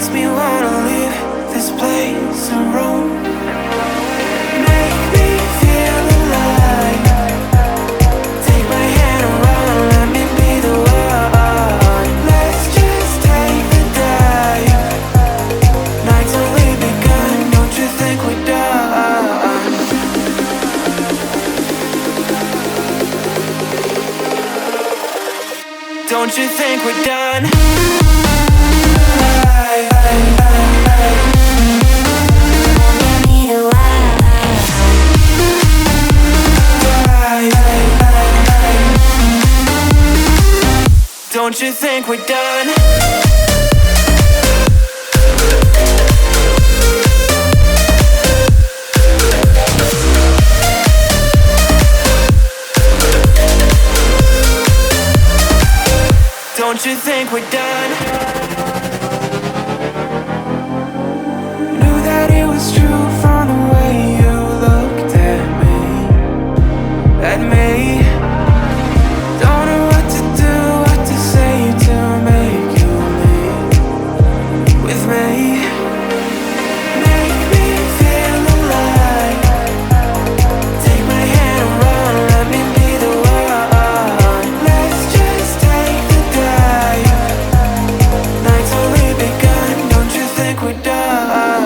makes me wanna leave this place and roam. Make me feel alive. Take my hand and run, let me be the one. Let's just take the dive. Night's only begun, don't you think we're done? Don't you think we're done? Don't you think we're done? Don't you think we're done? Knew that it was true from the way you looked at me. At me. Don't know what to do, what to say to make you leave with me. Make me feel alive. Take my hand and run, let me be the one. Let's just take the dive. Night's only begun, don't you think we're done?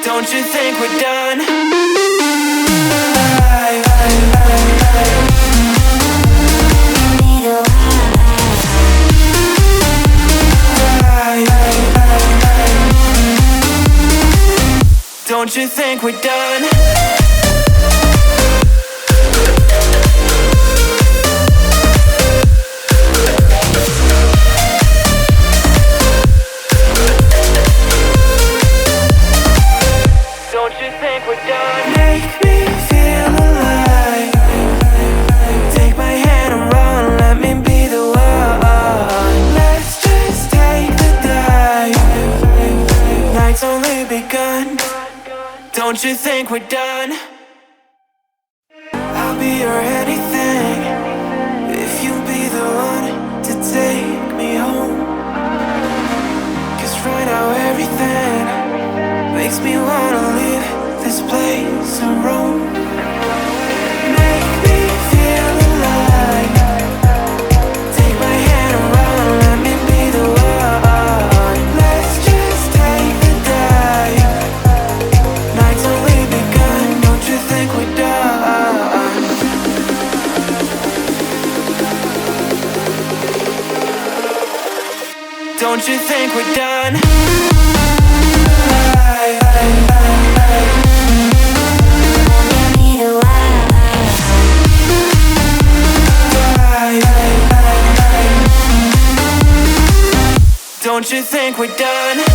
Don't you think we're done? Don't you think we're done? Don't you think we're done? Make me feel alive. Take my hand and run, let me be the one. Let's just take the dive. Night's only begun. Don't you think we're done? I'll be your anything if you'll be the one to take me home. 'Cause right now everything makes me wanna leave this place and roam. Make me feel alive. Take my hand and run, let me be the one. Let's just take the dive. Night's only begun, don't you think we're done? Don't you think we're done? Don't you think we're done?